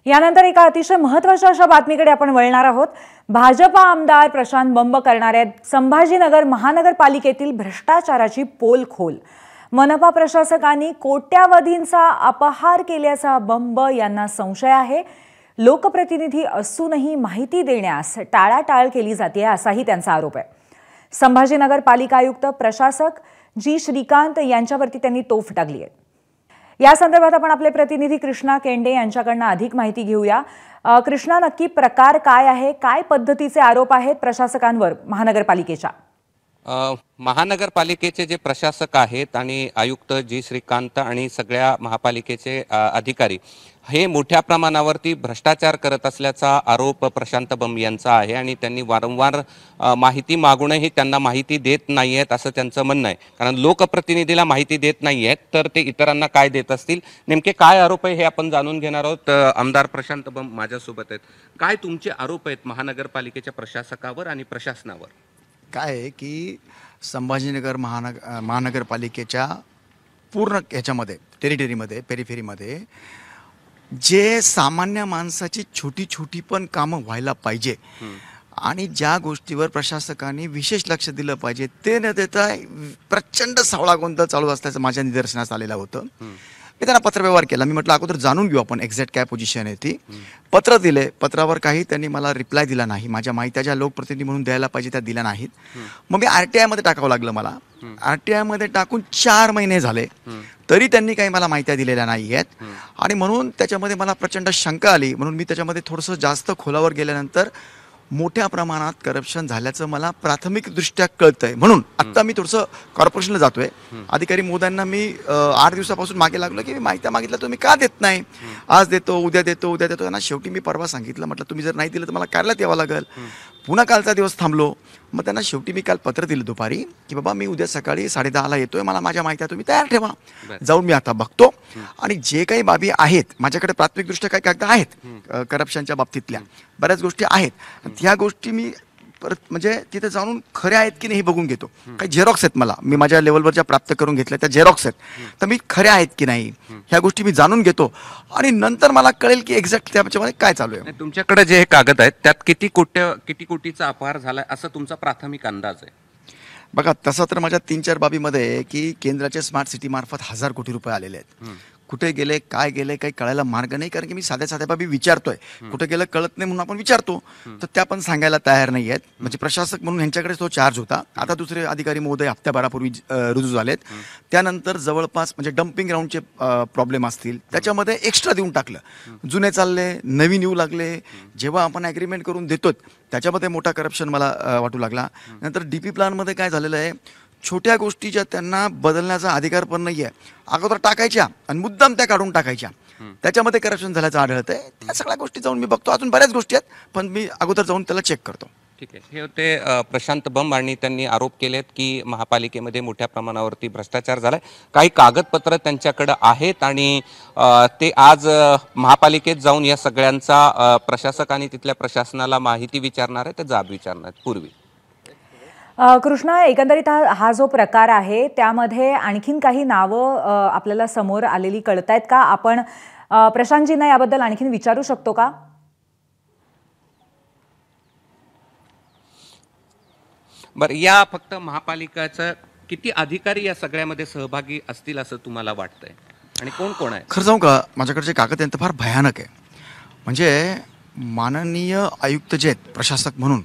यानंतर एका अतिशय महत्त्वाच्या अशा बातमीकडे आपण वळणार आहोत। भाजपा आमदार प्रशांत बंब करणाऱ्या संभाजीनगर महानगरपालिकेतील भ्रष्टाचाराची पोलखोल। मनपा प्रशासकांनी कोट्यावधींचा अपहार केल्याचा बंब यांना संशय आहे। लोकप्रतिनिधी असूनही माहिती देण्यास टाळाटाळ केली जाते असाही त्यांचा आरोप आहे। संभाजीनगर पालिका आयुक्त प्रशासक जी श्रीकांत यांच्यावरती त्यांनी तोफ डागली आहे। या संदर्भात आपण आपले प्रतिनिधी कृष्णा केंडे यांच्याकडून अधिक माहिती घेऊया। कृष्णा, नक्की प्रकार काय आहे, काय पद्धतीचे आरोप आहेत प्रशासकांवर महानगरपालिकेच्या? महानगरपालिकेचे जे प्रशासक आहेत आणि आयुक्त जी श्रीकांत आणि सगळ्या महापालिकेचे अधिकारी हे मोठ्या प्रमाणावरती भ्रष्टाचार करत असल्याचा आरोप प्रशांत बंब यांचा आहे आणि त्यांनी वारंवार माहिती मागूनही त्यांना माहिती देत नाहीयेत असं त्यांचं म्हणणं आहे। कारण लोकप्रतिनिधीला माहिती देत नाहीयेत तर ते इतरांना काय देत असतील, नेमके काय आरोप आहे हे आपण जाणून घेणार आहोत। आमदार प्रशांत बंब माझ्यासोबत आहेत। काय तुमचे आरोप आहेत महानगरपालिकेच्या प्रशासकावर आणि प्रशासनावर? काय आहे की संभाजीनगर महानगरपालिकेच्या पूर्ण ह्याच्यामध्ये टेरिटरीमध्ये पेरिफेरीमध्ये जे सामान्य माणसाची छोटी छोटी पण कामं व्हायला पाहिजे आणि ज्या गोष्टीवर प्रशासकांनी विशेष लक्ष दिलं पाहिजे ते न देता प्रचंड सावळा गोंधळ चालू असल्याचं माझ्या निदर्शनास आलेलं होतं। मी त्यांना पत्रव्यवहार केला। मी म्हटलं अगोदर जाणून घेऊ आपण एक्झॅक्ट काय पोझिशन आहे ती। पत्र दिले, पत्रावर काही त्यांनी मला रिप्लाय दिला नाही। माझ्या माहित्या ज्या लोकप्रतिनिधी म्हणून द्यायला पाहिजे त्या दिल्या नाहीत। मग मी RTI मध्ये टाकावं लागलं मला। RTI मध्ये टाकून 4 महिने झाले तरी त्यांनी काही मला माहित्या दिलेल्या नाही आहेत आणि म्हणून त्याच्यामध्ये मला प्रचंड शंका आली। म्हणून मी त्याच्यामध्ये थोडंसं जास्त खोलावर गेल्यानंतर मोठ्या प्रमाणात करप्शन झाल्याचं मला प्राथमिकदृष्ट्या कळतंय। म्हणून आता मी थोडंसं कॉर्पोरेशनला जातोय। अधिकारी महोदयांना मी 8 दिवसापासून मागे लागलो की मी माहिती मागितलं तुम्ही का देत नाही, आज देतो उद्या देतो उद्या देतो। त्यांना शेवटी मी परवा सांगितलं, म्हटलं तुम्ही जर नाही दिलं तर मला कार्यालयात यावं लागेल। पुन्हा कालचा दिवस थांबलो। मग त्यांना शेवटी मी काल पत्र दिलं दुपारी की बाबा मी उद्या सकाळी 10:30ला येतोय, मला माझ्या माहित्या तुम्ही तयार ठेवा। जाऊन मी आता बघतो आणि जे काही बाबी आहेत माझ्याकडे प्राथमिकदृष्ट्या काही कागद आहेत करप्शनच्या बाबतीतल्या बऱ्याच गोष्टी आहेत, त्या गोष्टी मी परत म्हणजे तिथे जाऊन खऱ्या आहेत की नाही हे बघून घेतो। काही झेरॉक्स आहेत मला, मी माझ्या लेवलवरच्या प्राप्त करून घेतल्या त्या झेरॉक्स आहेत, तर मी खऱ्या आहेत की नाही ह्या गोष्टी मी जाणून घेतो आणि नंतर मला कळेल की एक्झॅक्ट त्याच्यामध्ये काय चालू आहे। तुमच्याकडे जे हे कागद आहेत त्यात किती कोटीचा अपहार झालाय असं तुमचा प्राथमिक अंदाज आहे? बघा, तसं तर माझ्या 3-4 बाबीमध्ये की केंद्राच्या स्मार्ट सिटी मार्फत 1000 कोटी रुपये आलेले आहेत। कुठे गेले काय गेले काही कळायला मार्ग नाही, कारण की मी साध्या साध्या बाबी विचारतोय। कुठे गेलं कळत नाही म्हणून आपण विचारतो, तर त्या पण सांगायला तयार नाही आहेत। म्हणजे प्रशासक म्हणून ह्यांच्याकडे तो चार्ज होता। आता दुसरे अधिकारी महोदय हप्त्याभरापूर्वी रुजू झालेत। त्यानंतर जवळपास म्हणजे डम्पिंग ग्राउंडचे प्रॉब्लेम असतील त्याच्यामध्ये एक्स्ट्रा देऊन टाकलं। जुने चालले नवीन येऊ लागले। जेव्हा आपण ॲग्रीमेंट करून देतो त्याच्यामध्ये मोठा करप्शन मला वाटू लागला। नंतर DP प्लॅनमध्ये काय झालेलं आहे, छोट्या गोष्टी ज्या त्यांना बदलण्याचा अधिकार पण नाही आहे, अगोदर टाकायच्या आणि मुद्दाम त्या काढून टाकायच्या, त्याच्यामध्ये करप्शन झाल्याचं आढळतंय। त्या सगळ्या गोष्टी जाऊन मी बघतो। अजून बऱ्याच गोष्टी आहेत पण मी अगोदर जाऊन त्याला चेक करतो। ठीक आहे, हे होते प्रशांत बंब आणि त्यांनी आरोप केलेत की महापालिकेमध्ये मोठ्या प्रमाणावरती भ्रष्टाचार झालाय। काही कागदपत्र त्यांच्याकडे आहेत आणि ते आज महापालिकेत जाऊन या सगळ्यांचा प्रशासक आणि तिथल्या प्रशासनाला माहिती विचारणार आहे, ते जाब विचारणार आहेत। पूर्वी कृष्णा, एकंदरीत हा जो प्रकार आहे त्यामध्ये आणखीन काही नावं आपल्याला समोर आलेली कळतायत का? आपण प्रशांतजींना याबद्दल आणखीन विचारू शकतो का? बरं, या फक्त महापालिकेचं किती अधिकारी या सगळ्यामध्ये सहभागी असतील असं तुम्हाला वाटतंय आणि कोण कोण आहे? खरं जाऊ का, माझ्याकडचे कागद यांचं फार भयानक आहे। म्हणजे माननीय आयुक्त जे आहेत प्रशासक म्हणून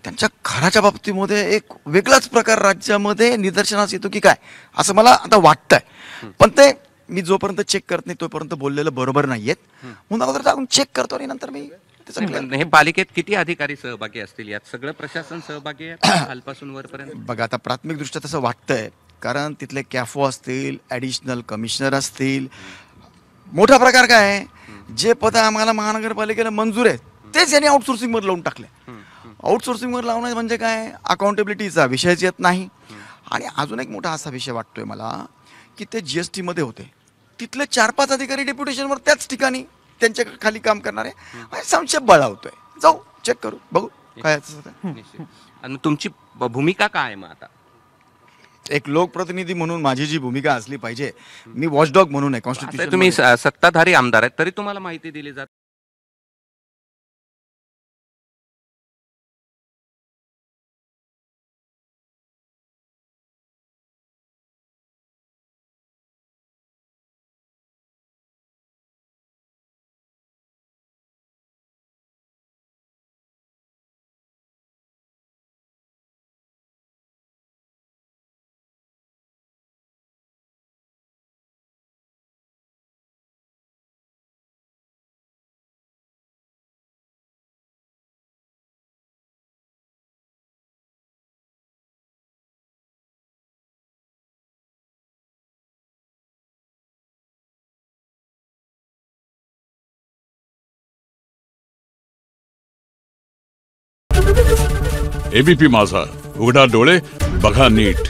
त्यांच्या घराच्या बाबतीमध्ये एक वेगळाच प्रकार राज्यामध्ये निदर्शनास येतो की काय असं मला आता वाटतंय। पण ते मी जोपर्यंत चेक करत नाही तोपर्यंत बोललेलं बरोबर नाहीयेत, म्हणून अगोदर जाऊन चेक करतो आणि नंतर मी हे पालिकेत किती अधिकारी सहभागी असतील? यात सगळं प्रशासन सहभागी आहे खालपासून वरपर्यंत? बघा, आता प्राथमिकदृष्ट्या तसं वाटतंय, कारण तिथले कॅफो असतील, ॲडिशनल कमिशनर असतील। मोठा प्रकार काय आहे, जे पद आम्हाला महानगरपालिकेला मंजूर आहेत तेच यांनी आउटसोर्सिंगवर लावून टाकले। आउटसोर्सिंगवर लावणं म्हणजे काय, अकाउंटेबिलिटीचा विषयच येत नाही। आणि अजून एक मोठा असा विषय वाटतोय मला की ते GST मध्ये होते, तिथले 4-5 अधिकारी डेप्युटेशनवर त्याच ठिकाणी त्यांच्या खाली काम करणारे, संशय बळावतोय। जाऊ चेक करू, बघू काय। आणि तुमची भूमिका काय आहे मग आता? एक लोकप्रतिनिधी म्हणून माझी जी भूमिका असली पाहिजे, मी वॉचडॉग म्हणून आहे कॉन्स्टिट्यूशन। तुम्ही सत्ताधारी आमदार आहेत तरी तुम्हाला माहिती दिली जाते? एबीपी माझा, उघडा डोळे बघा नीट.